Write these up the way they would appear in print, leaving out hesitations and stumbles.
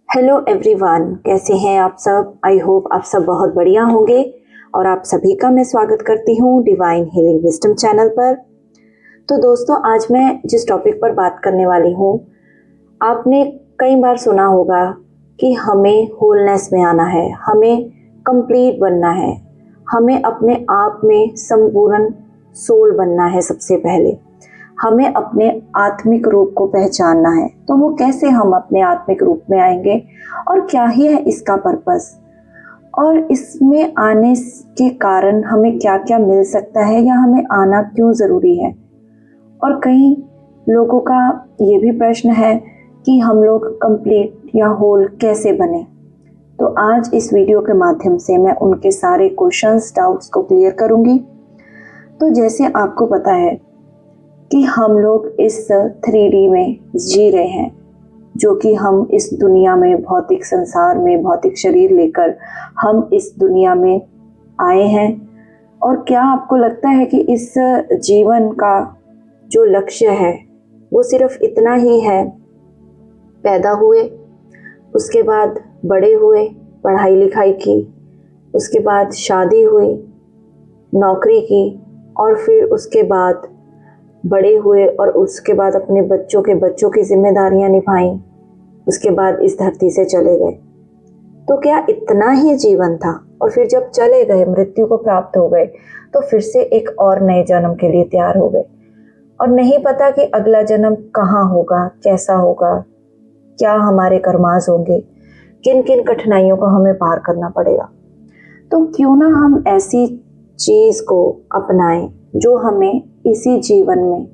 Hello everyone, कैसे हैं आप सब। आई होप आप सब बहुत बढ़िया होंगे और आप सभी का मैं स्वागत करती हूँ डिवाइन हीलिंग विजडम चैनल पर। तो दोस्तों, आज मैं जिस टॉपिक पर बात करने वाली हूँ, आपने कई बार सुना होगा कि हमें होलनेस में आना है, हमें कंप्लीट बनना है, हमें अपने आप में संपूर्ण सोल बनना है। सबसे पहले हमें अपने आत्मिक रूप को पहचानना है। तो वो कैसे हम अपने आत्मिक रूप में आएंगे और क्या ही है इसका पर्पस, और इसमें आने के कारण हमें क्या क्या मिल सकता है या हमें आना क्यों ज़रूरी है। और कई लोगों का ये भी प्रश्न है कि हम लोग कंप्लीट या होल कैसे बने। तो आज इस वीडियो के माध्यम से मैं उनके सारे क्वेश्चंस, डाउट्स को क्लियर करूंगी। तो जैसे आपको पता है कि हम लोग इस 3D में जी रहे हैं, जो कि हम इस दुनिया में, भौतिक संसार में, भौतिक शरीर लेकर हम इस दुनिया में आए हैं। और क्या आपको लगता है कि इस जीवन का जो लक्ष्य है वो सिर्फ इतना ही है, पैदा हुए, उसके बाद बड़े हुए, पढ़ाई लिखाई की, उसके बाद शादी हुई, नौकरी की, और फिर उसके बाद बड़े हुए और उसके बाद अपने बच्चों की जिम्मेदारियां निभाई, उसके बाद इस धरती से चले गए। तो क्या इतना ही जीवन था? और फिर जब चले गए, मृत्यु को प्राप्त हो गए, तो फिर से एक और नए जन्म के लिए तैयार हो गए, और नहीं पता कि अगला जन्म कहाँ होगा, कैसा होगा, क्या हमारे कर्माज होंगे, किन किन कठिनाइयों को हमें पार करना पड़ेगा। तो क्यों ना हम ऐसी चीज को अपनाएं जो हमें इसी जीवन में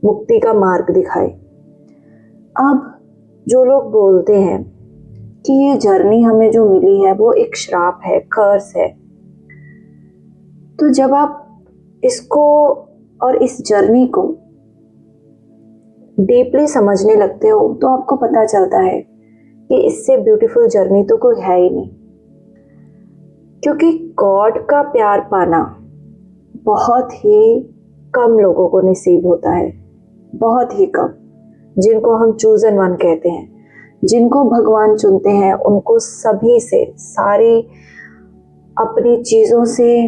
मुक्ति का मार्ग दिखाए। अब जो लोग बोलते हैं कि ये जर्नी हमें जो मिली है वो एक श्राप है, कर्स है, तो जब आप इसको और इस जर्नी को डीपली समझने लगते हो तो आपको पता चलता है कि इससे ब्यूटीफुल जर्नी तो कोई है ही नहीं। क्योंकि गॉड का प्यार पाना बहुत ही कम लोगों को नसीब होता है, बहुत ही कम। जिनको हम चूजन वन कहते हैं, जिनको भगवान चुनते हैं, उनको सभी से, सारी अपनी चीज़ों से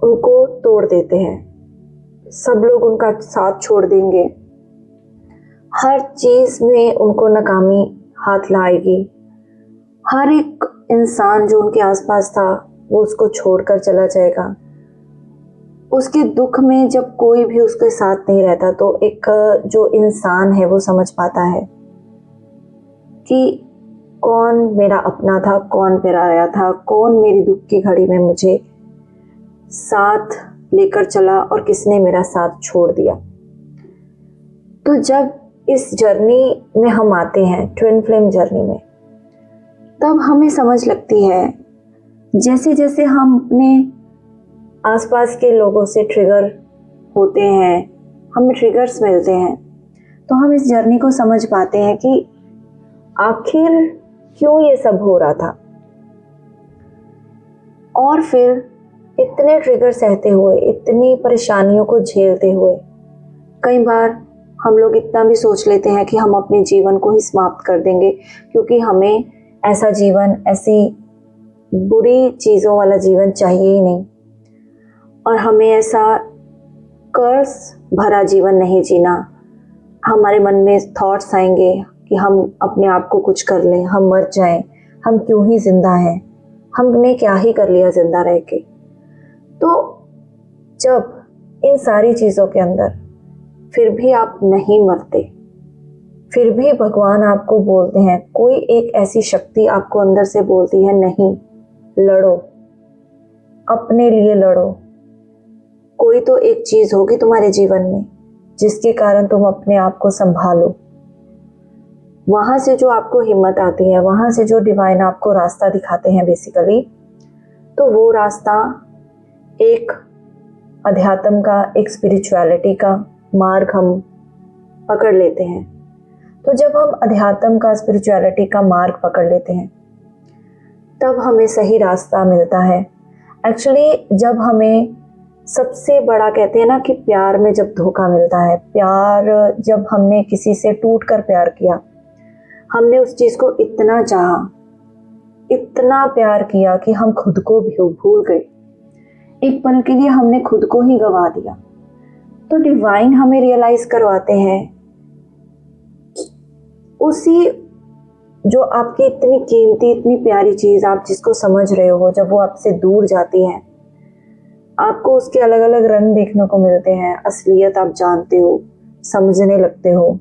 उनको तोड़ देते हैं। सब लोग उनका साथ छोड़ देंगे, हर चीज़ में उनको नाकामी हाथ लाएगी। हर एक इंसान जो उनके आसपास था वो उसको छोड़कर चला जाएगा। उसके दुख में जब कोई भी उसके साथ नहीं रहता तो एक जो इंसान है वो समझ पाता है कि कौन मेरा अपना था, कौन पराया था, कौन मेरी दुख की घड़ी में मुझे साथ लेकर चला और किसने मेरा साथ छोड़ दिया। तो जब इस जर्नी में हम आते हैं, ट्विन फ्लेम जर्नी में, तब हमें समझ लगती है, जैसे जैसे हम अपने आसपास के लोगों से ट्रिगर होते हैं, हमें ट्रिगर्स मिलते हैं, तो हम इस जर्नी को समझ पाते हैं कि आखिर क्यों ये सब हो रहा था। और फिर इतने ट्रिगर सहते हुए, इतनी परेशानियों को झेलते हुए, कई बार हम लोग इतना भी सोच लेते हैं कि हम अपने जीवन को ही समाप्त कर देंगे, क्योंकि हमें ऐसा जीवन, ऐसी बुरी चीज़ों वाला जीवन चाहिए ही नहीं, और हमें ऐसा कर्स भरा जीवन नहीं जीना। हमारे मन में थॉट्स आएंगे कि हम अपने आप को कुछ कर लें, हम मर जाएं, हम क्यों ही जिंदा हैं, हमने क्या ही कर लिया जिंदा रह के। तो जब इन सारी चीज़ों के अंदर फिर भी आप नहीं मरते, फिर भी भगवान आपको बोलते हैं, कोई एक ऐसी शक्ति आपको अंदर से बोलती है, नहीं, लड़ो, अपने लिए लड़ो। कोई तो एक चीज होगी तुम्हारे जीवन में जिसके कारण तुम अपने आप को संभालो। वहां से जो आपको हिम्मत आती है, वहां से जो डिवाइन आपको रास्ता दिखाते हैं बेसिकली, तो वो रास्ता एक अध्यात्म का, एक स्पिरिचुअलिटी का मार्ग हम पकड़ लेते हैं। तो जब हम अध्यात्म का, स्पिरिचुअलिटी का मार्ग पकड़ लेते हैं, तब हमें सही रास्ता मिलता है। एक्चुअली जब हमें सबसे बड़ा, कहते हैं ना कि प्यार में जब धोखा मिलता है, प्यार जब हमने किसी से टूट कर प्यार किया, हमने उस चीज़ को इतना चाहा, इतना प्यार किया कि हम खुद को भी भूल गए। एक पल के लिए हमने खुद को ही गवा दिया। तो डिवाइन हमें रियलाइज करवाते हैं उसी जो आपकी इतनी कीमती, इतनी प्यारी चीज़ आप जिसको समझ रहे हो, जब वो आपसे दूर जाती है, आपको उसके अलग अलग रंग देखने को मिलते हैं, असलियत आप जानते हो, समझने लगते हो।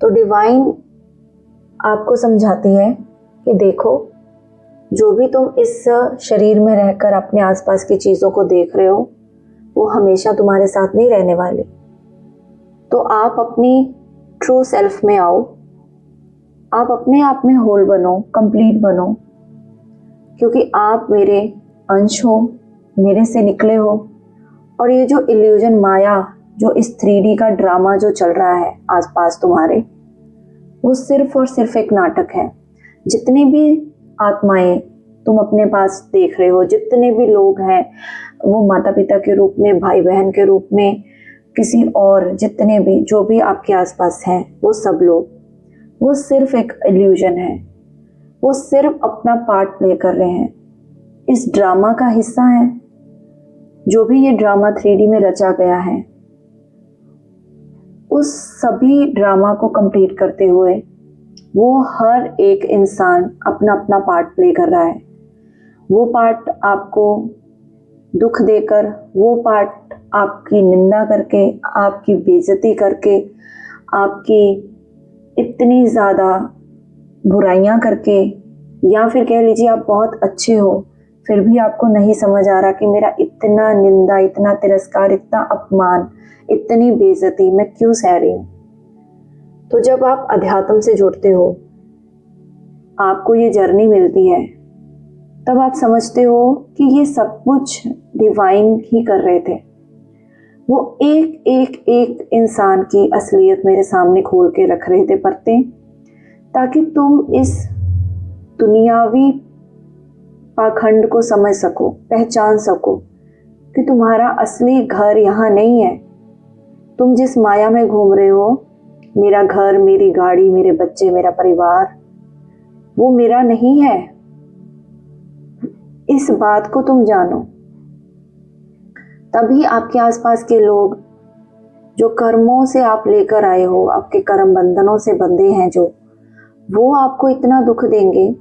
तो डिवाइन आपको समझाती है कि देखो, जो भी तुम इस शरीर में रहकर अपने आसपास की चीज़ों को देख रहे हो, वो हमेशा तुम्हारे साथ नहीं रहने वाली। तो आप अपनी ट्रू सेल्फ में आओ, आप अपने आप में होल बनो, कंप्लीट बनो, क्योंकि आप मेरे अंश हो, मेरे से निकले हो। और ये जो इल्यूजन, माया, जो इस 3D का ड्रामा जो चल रहा है आसपास तुम्हारे, वो सिर्फ और सिर्फ एक नाटक है। जितनी भी आत्माएं तुम अपने पास देख रहे हो, जितने भी लोग हैं, वो माता पिता के रूप में, भाई बहन के रूप में, किसी और, जितने भी जो भी आपके आसपास हैं, वो सब लोग, वो सिर्फ एक इल्यूजन है। वो सिर्फ अपना पार्ट प्ले कर रहे हैं, इस ड्रामा का हिस्सा है। जो भी ये ड्रामा 3D में रचा गया है, उस सभी ड्रामा को कंप्लीट करते हुए वो हर एक इंसान अपना अपना पार्ट प्ले कर रहा है। वो पार्ट आपको दुख देकर, वो पार्ट आपकी निंदा करके, आपकी बेइज्जती करके, आपकी इतनी ज़्यादा बुराइयां करके, या फिर कह लीजिए आप बहुत अच्छे हो, फिर भी आपको नहीं समझ आ रहा कि मेरा इतना निंदा, इतना तिरस्कार, इतना अपमान, इतनी बेइज्जती मैं क्यों सह रही हूँ। तो जब आप अध्यात्म से जुड़ते हो, आपको ये जर्नी मिलती है, तब आप समझते हो कि ये सब कुछ डिवाइन ही कर रहे थे। वो एक एक एक इंसान की असलियत मेरे सामने खोल के रख रहे थे परतें, ताकि तुम इस दुनियावी पाखंड को समझ सको, पहचान सको कि तुम्हारा असली घर यहाँ नहीं है। तुम जिस माया में घूम रहे हो, मेरा घर, मेरी गाड़ी, मेरे बच्चे, मेरा परिवार, वो मेरा नहीं है। इस बात को तुम जानो, तभी आपके आसपास के लोग जो कर्मों से आप लेकर आए हो, आपके कर्म बंधनों से बंधे हैं जो, वो आपको इतना दुख देंगे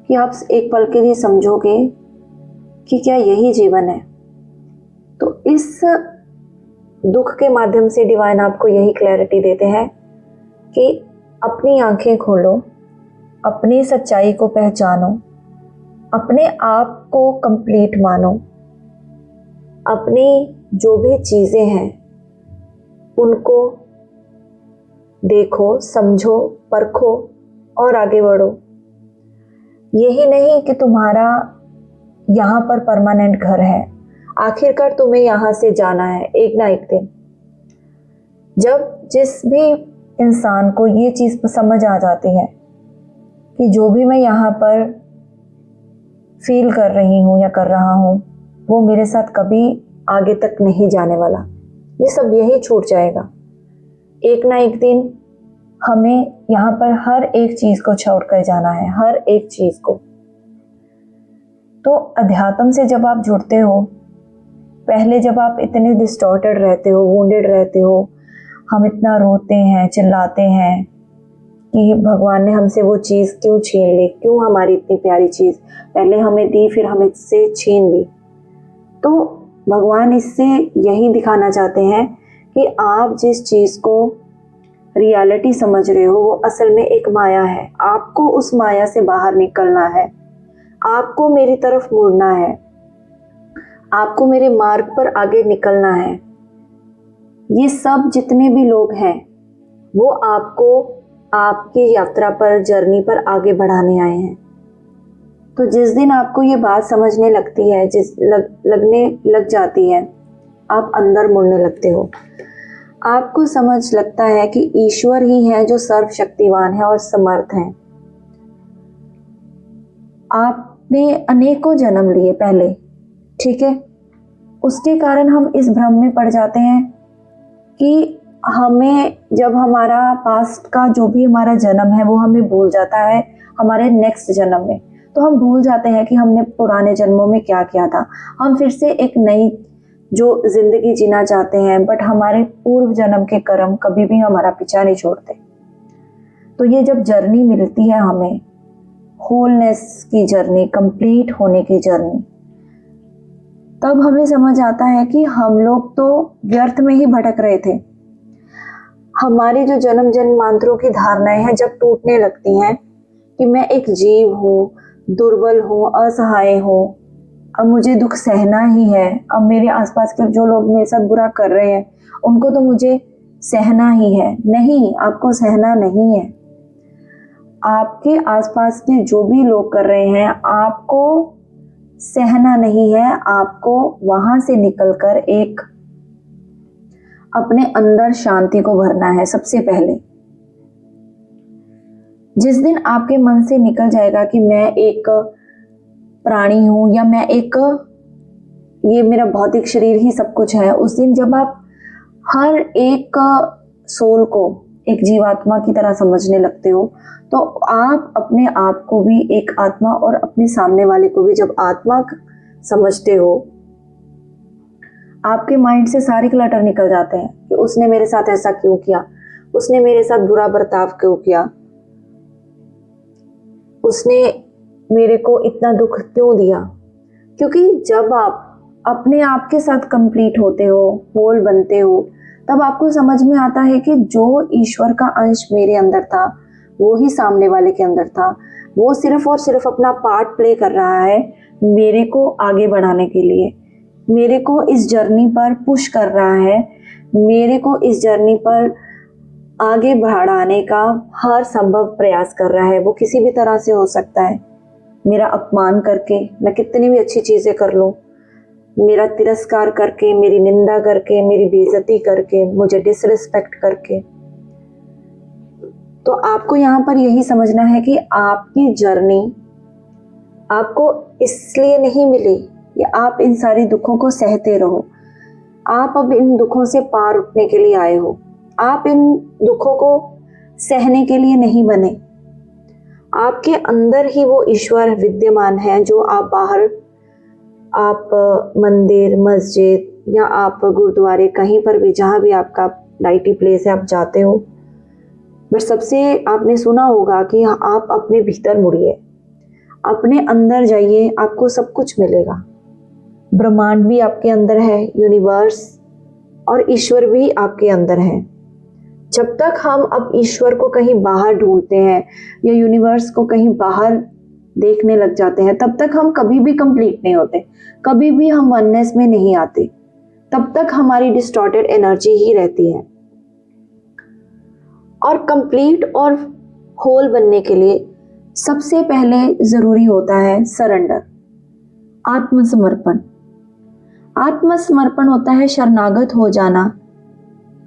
कि आप एक पल के लिए समझोगे कि क्या यही जीवन है। तो इस दुख के माध्यम से डिवाइन आपको यही क्लैरिटी देते हैं कि अपनी आंखें खोलो, अपनी सच्चाई को पहचानो, अपने आप को कंप्लीट मानो, अपनी जो भी चीज़ें हैं उनको देखो, समझो, परखो और आगे बढ़ो। यही नहीं कि तुम्हारा यहाँ पर परमानेंट घर है, आखिरकार तुम्हें यहाँ से जाना है एक ना एक दिन। जब जिस भी इंसान को ये चीज़ समझ आ जाती है कि जो भी मैं यहाँ पर फील कर रही हूँ या कर रहा हूँ, वो मेरे साथ कभी आगे तक नहीं जाने वाला, ये सब यही छूट जाएगा। एक ना एक दिन हमें यहाँ पर हर एक चीज़ को छोड़ कर जाना है, हर एक चीज़ को। तो अध्यात्म से जब आप जुड़ते हो, पहले जब आप इतने डिस्टॉर्टेड रहते हो, वुंडेड रहते हो, हम इतना रोते हैं, चिल्लाते हैं कि भगवान ने हमसे वो चीज़ क्यों छीन ली, क्यों हमारी इतनी प्यारी चीज़ पहले हमें दी, फिर हम इससे छीन ली। तो भगवान इससे यही दिखाना चाहते हैं कि आप जिस चीज़ को रियलिटी समझ रहे हो, वो असल में एक माया है। आपको उस माया से बाहर निकलना है, आपको मेरी तरफ मुड़ना है, आपको मेरे मार्ग पर आगे निकलना है। ये सब जितने भी लोग हैं, वो आपको आपकी यात्रा पर, जर्नी पर आगे बढ़ाने आए हैं। तो जिस दिन आपको ये बात समझने लगती है, लगने लग जाती है, आप अंदर मुड़ने लगते हो। आपको समझ लगता है कि ईश्वर ही है जो सर्वशक्तिवान है और समर्थ है। आपने अनेकों जन्म लिए पहले, ठीक है, उसके कारण हम इस भ्रम में पड़ जाते हैं कि हमें जब हमारा पास्ट का जो भी हमारा जन्म है वो हमें भूल जाता है हमारे नेक्स्ट जन्म में, तो हम भूल जाते हैं कि हमने पुराने जन्मों में क्या किया था। हम फिर से एक नई जो जिंदगी जीना चाहते हैं, बट हमारे पूर्व जन्म के कर्म कभी भी हमारा पीछा नहीं छोड़ते। तो ये जब जर्नी मिलती है हमें, होलनेस की जर्नी, कंप्लीट होने की जर्नी, तब हमें समझ आता है कि हम लोग तो व्यर्थ में ही भटक रहे थे। हमारी जो जन्म जन्मांतरों की धारणाएं हैं जब टूटने लगती हैं कि मैं एक जीव हूँ, दुर्बल हूँ, असहाय हूँ, अब मुझे दुख सहना ही है, अब मेरे आसपास के जो लोग मेरे साथ बुरा कर रहे हैं उनको तो मुझे सहना ही है। नहीं, आपको सहना नहीं है। आपके आसपास के जो भी लोग कर रहे हैं आपको सहना नहीं है। आपको वहां से निकलकर एक अपने अंदर शांति को भरना है। सबसे पहले जिस दिन आपके मन से निकल जाएगा कि मैं एक प्राणी हूं या मैं एक, ये मेरा भौतिक शरीर ही सब कुछ है, उस दिन जब आप हर एक सोल को एक जीवात्मा की तरह समझने लगते हो, तो आप अपने आप को भी एक आत्मा और अपने सामने वाले को भी जब आत्मा समझते हो, आपके माइंड से सारे क्लटर निकल जाते हैं कि उसने मेरे साथ ऐसा क्यों किया, उसने मेरे साथ बुरा बर्ताव क्यों किया, उसने मेरे को इतना दुख क्यों दिया। क्योंकि जब आप अपने आप के साथ कंप्लीट होते हो, होल बनते हो, तब आपको समझ में आता है कि जो ईश्वर का अंश मेरे अंदर था वो ही सामने वाले के अंदर था। वो सिर्फ और सिर्फ अपना पार्ट प्ले कर रहा है मेरे को आगे बढ़ाने के लिए, मेरे को इस जर्नी पर पुश कर रहा है, मेरे को इस जर्नी पर आगे बढ़ाने का हर संभव प्रयास कर रहा है। वो किसी भी तरह से हो सकता है, मेरा अपमान करके, मैं कितनी भी अच्छी चीज़ें कर लूँ, मेरा तिरस्कार करके, मेरी निंदा करके, मेरी बेइज्जती करके, मुझे डिसरिस्पेक्ट करके। तो आपको यहाँ पर यही समझना है कि आपकी जर्नी आपको इसलिए नहीं मिली कि आप इन सारी दुखों को सहते रहो। आप अब इन दुखों से पार उठने के लिए आए हो। आप इन दुखों को सहने के लिए नहीं बने। आपके अंदर ही वो ईश्वर विद्यमान है जो आप बाहर, आप मंदिर, मस्जिद या आप गुरुद्वारे, कहीं पर भी, जहाँ भी आपका लाइटी प्लेस है, आप जाते हो, बट सबसे आपने सुना होगा कि आप अपने भीतर मुड़िए, अपने अंदर जाइए, आपको सब कुछ मिलेगा। ब्रह्मांड भी आपके अंदर है, यूनिवर्स और ईश्वर भी आपके अंदर है। जब तक हम अब ईश्वर को कहीं बाहर ढूंढते हैं या यूनिवर्स को कहीं बाहर देखने लग जाते हैं, तब तक हम कभी भी कंप्लीट नहीं होते, कभी भी हम वननेस में नहीं आते। तब तक हमारी डिस्टॉर्टेड एनर्जी ही रहती है। और कंप्लीट और होल बनने के लिए सबसे पहले जरूरी होता है सरेंडर, आत्मसमर्पण। आत्मसमर्पण होता है शरणागत हो जाना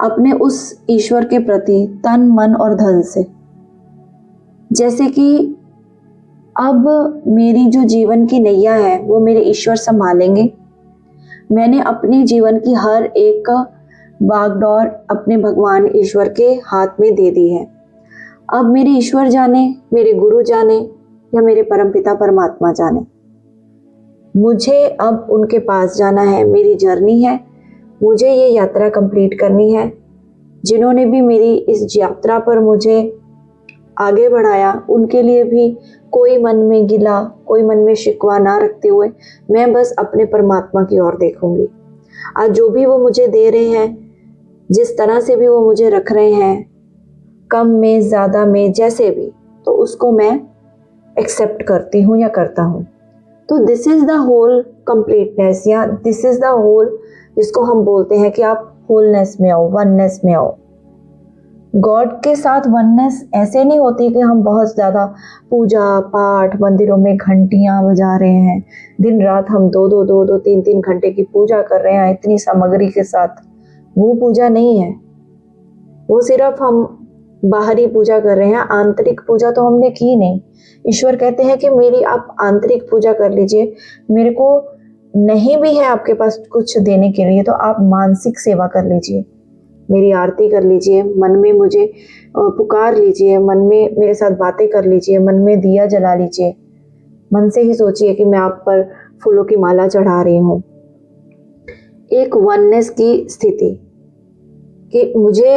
अपने उस ईश्वर के प्रति तन, मन और धन से। जैसे कि अब मेरी जो जीवन की नैया है वो मेरे ईश्वर संभालेंगे। मैंने अपने जीवन की हर एक बागडोर अपने भगवान ईश्वर के हाथ में दे दी है। अब मेरे ईश्वर जाने, मेरे गुरु जाने या मेरे परमपिता परमात्मा जाने, मुझे अब उनके पास जाना है। मेरी जर्नी है, मुझे ये यात्रा कंप्लीट करनी है। जिन्होंने भी मेरी इस यात्रा पर मुझे आगे बढ़ाया, उनके लिए भी कोई मन में गिला, कोई मन में शिकवा ना रखते हुए मैं बस अपने परमात्मा की ओर देखूंगी। आज जो भी वो मुझे दे रहे हैं, जिस तरह से भी वो मुझे रख रहे हैं, कम में, ज़्यादा में, जैसे भी, तो उसको मैं एक्सेप्ट करती हूँ या करता हूँ। तो this is the whole completeness, या दिस इज़ द होल जिसको हम बोलते हैं कि आप होलनेस में आओ, वननेस में आओ। गॉड के साथ वननेस ऐसे नहीं होती कि हम बहुत ज़्यादा पूजा पाठ, मंदिरों में घंटियाँ बजा रहे हैं, दिन रात हम दो 3 घंटे की पूजा कर रहे हैं इतनी सामग्री के साथ। वो पूजा नहीं है, वो सिर्फ हम बाहरी पूजा कर रहे हैं, आंतरिक पूजा तो हमने की नहीं। ईश्वर कहते हैं कि मेरी आप आंतरिक पूजा कर लीजिए। मेरे को नहीं भी है आपके पास कुछ देने के लिए तो आप मानसिक सेवा कर लीजिए। मेरी आरती कर लीजिए, मन में मुझे पुकार लीजिए, मन में मेरे साथ बातें कर लीजिए, मन में दिया जला लीजिए, मन से ही सोचिए कि मैं आप पर फूलों की माला चढ़ा रही हूँ। एक वननेस की स्थिति कि मुझे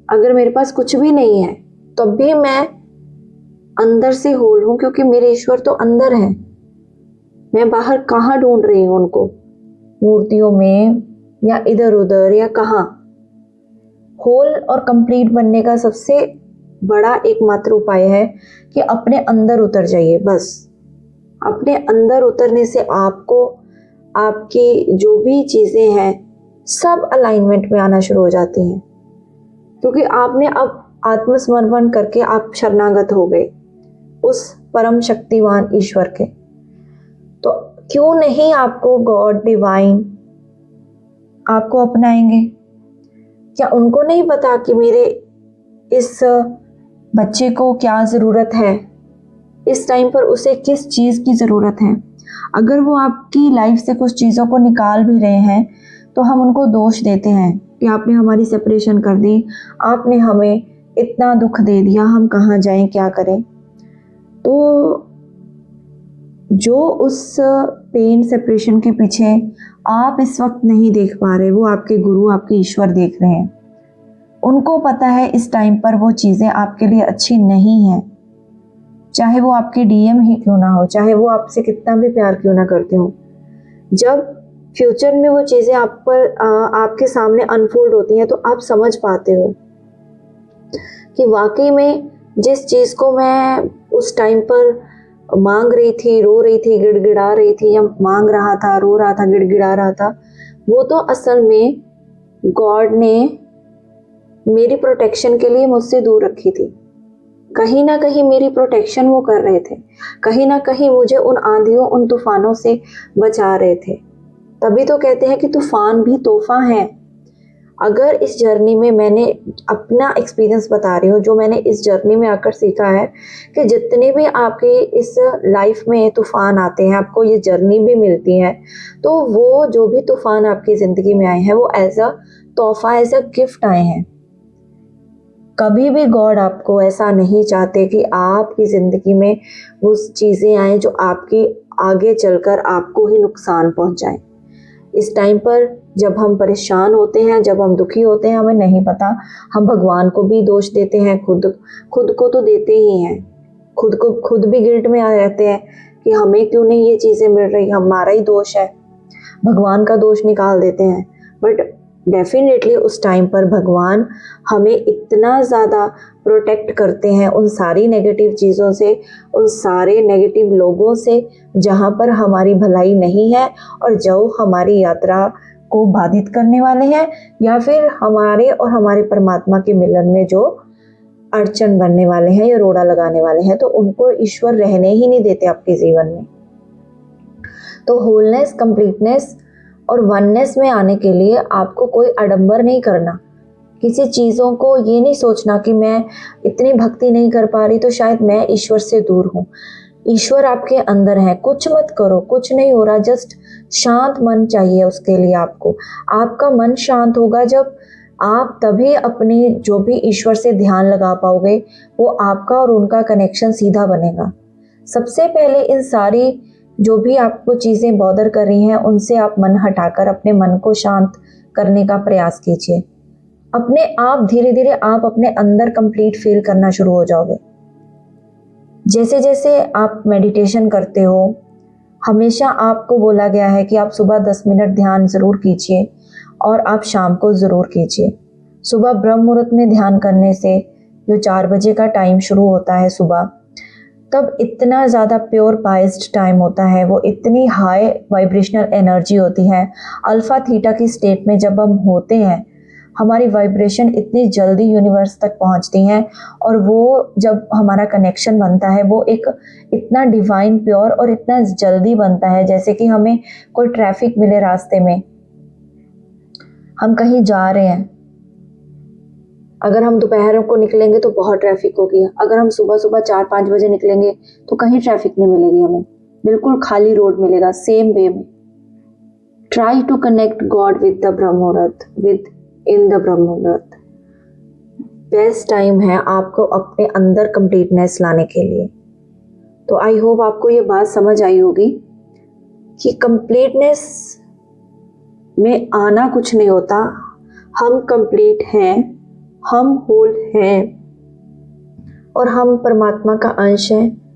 अगर मेरे पास कुछ भी नहीं है तब भी मैं अंदर से होल हूँ, क्योंकि मेरे ईश्वर तो अंदर है। मैं बाहर कहाँ ढूंढ रही हूँ उनको, मूर्तियों में या इधर उधर या कहाँ। होल और कंप्लीट बनने का सबसे बड़ा एकमात्र उपाय है कि अपने अंदर उतर जाइए। बस अपने अंदर उतरने से आपको आपकी जो भी चीजें हैं सब अलाइनमेंट में आना शुरू हो जाती हैं, क्योंकि आपने अब आत्मसमर्पण करके आप शरणागत हो गए उस परम शक्तिवान ईश्वर के। तो क्यों नहीं आपको गॉड डिवाइन आपको अपनाएंगे? क्या उनको नहीं पता कि मेरे इस बच्चे को क्या ज़रूरत है, इस टाइम पर उसे किस चीज़ की ज़रूरत है? अगर वो आपकी लाइफ से कुछ चीज़ों को निकाल भी रहे हैं तो हम उनको दोष देते हैं कि आपने हमारी सेपरेशन कर दी, आपने हमें इतना दुख दे दिया, हम कहाँ जाएं, क्या करें। तो जो उस पेन सेपरेशन के पीछे आप इस वक्त नहीं देख पा रहे, वो आपके गुरु आपके ईश्वर देख रहे हैं। उनको पता है इस टाइम पर वो चीज़ें आपके लिए अच्छी नहीं हैं, चाहे वो आपके डीएम ही क्यों ना हो, चाहे वो आपसे कितना भी प्यार क्यों ना करते हो। जब फ्यूचर में वो चीज़ें आप पर आपके सामने अनफोल्ड होती हैं तो आप समझ पाते हो कि वाकई में जिस चीज़ को मैं उस टाइम पर मांग रही थी, रो रही थी, गिड़गिड़ा रही थी, या मांग रहा था, रो रहा था, गिड़गिड़ा रहा था, वो तो असल में गॉड ने मेरी प्रोटेक्शन के लिए मुझसे दूर रखी थी। कहीं ना कहीं मेरी प्रोटेक्शन वो कर रहे थे, कहीं ना कहीं मुझे उन आंधियों उन तूफानों से बचा रहे थे। तभी तो कहते हैं कि तूफान भी तोहफा है। अगर इस जर्नी में मैंने अपना एक्सपीरियंस बता रही हूँ, जो मैंने इस जर्नी में आकर सीखा है कि जितने भी आपके इस लाइफ में तूफान आते हैं, आपको ये जर्नी भी मिलती है, तो वो जो भी तूफान आपकी ज़िंदगी में आए हैं वो एज अ तोहफा, एज अ गिफ्ट आए हैं। कभी भी गॉड आपको ऐसा नहीं चाहते कि आपकी ज़िंदगी में वो चीज़ें आए जो आपकी आगे चलकर आपको ही नुकसान पहुंचाएं। इस टाइम पर जब हम परेशान होते हैं, जब हम दुखी होते हैं, हमें नहीं पता, हम भगवान को भी दोष देते हैं, खुद को तो देते ही हैं, खुद भी गिल्ट में आ रहते हैं कि हमें क्यों नहीं ये चीज़ें मिल रही, हमारा ही दोष है, भगवान का दोष निकाल देते हैं। बट डेफिनेटली उस टाइम पर भगवान हमें इतना ज़्यादा प्रोटेक्ट करते हैं उन सारी नेगेटिव चीज़ों से, उन सारे नेगेटिव लोगों से जहाँ पर हमारी भलाई नहीं है और जो हमारी यात्रा को बाधित करने वाले हैं, या फिर हमारे और हमारे परमात्मा के मिलन में जो अड़चन बनने वाले हैं या रोड़ा लगाने वाले हैं, तो उनको ईश्वर रहने ही नहीं देते आपके जीवन में। तो होलनेस, कंप्लीटनेस और वननेस में आने के लिए आपको कोई आडंबर नहीं करना। किसी चीज़ों को ये नहीं सोचना कि मैं इतनी भक्ति नहीं कर पा रही तो शायद मैं ईश्वर से दूर हूँ। ईश्वर आपके अंदर है, कुछ मत करो, कुछ नहीं हो रहा, जस्ट शांत मन चाहिए उसके लिए आपको। आपका मन शांत होगा जब आप तभी अपनी जो भी ईश्वर से ध्यान लगा पाओगे, वो आपका और उनका कनेक्शन सीधा बनेगा। सबसे पहले इन सारी जो भी आपको चीज़ें बॉदर कर रही हैं उनसे आप मन हटाकर अपने मन को शांत करने का प्रयास कीजिए। अपने आप धीरे धीरे आप अपने अंदर कंप्लीट फील करना शुरू हो जाओगे। जैसे जैसे आप मेडिटेशन करते हो, हमेशा आपको बोला गया है कि आप सुबह 10 मिनट ध्यान ज़रूर कीजिए और आप शाम को ज़रूर कीजिए। सुबह ब्रह्म मुहूर्त में ध्यान करने से जो 4 बजे का टाइम शुरू होता है सुबह, तब इतना ज़्यादा प्योर पाइज्ड टाइम होता है, वो इतनी हाई वाइब्रेशनल एनर्जी होती है। अल्फ़ा थीटा की स्टेट में जब हम होते हैं, हमारी वाइब्रेशन इतनी जल्दी यूनिवर्स तक पहुंचती हैं, और वो जब हमारा कनेक्शन बनता है वो एक इतना डिवाइन प्योर और इतना जल्दी बनता है, जैसे कि हमें कोई ट्रैफिक मिले रास्ते में, हम कहीं जा रहे हैं, अगर हम दोपहर को निकलेंगे तो बहुत ट्रैफिक होगी, अगर हम सुबह सुबह 4-5 बजे निकलेंगे तो कहीं ट्रैफिक नहीं मिलेगी, हमें बिल्कुल खाली रोड मिलेगा। सेम वे में try to connect god with the brahma muhurta, with in the brahma मुहूर्त। बेस्ट टाइम है आपको अपने अंदर कंप्लीटनेस लाने के लिए। तो आई होप आपको ये बात समझ आई होगी कि कंप्लीटनेस में आना कुछ नहीं होता। हम कंप्लीट हैं, हम होल हैं और हम परमात्मा का अंश हैं।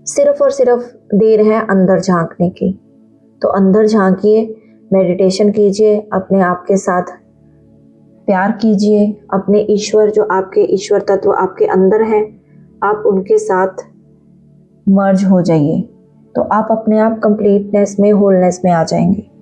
सिर्फ और सिर्फ देर है अंदर झांकने की। तो अंदर झांकिए, मेडिटेशन कीजिए, अपने आप के साथ प्यार कीजिए, अपने ईश्वर जो आपके ईश्वर तत्व आपके अंदर हैं, आप उनके साथ मर्ज हो जाइए। तो आप अपने आप कंप्लीटनेस में, होलनेस में आ जाएंगे।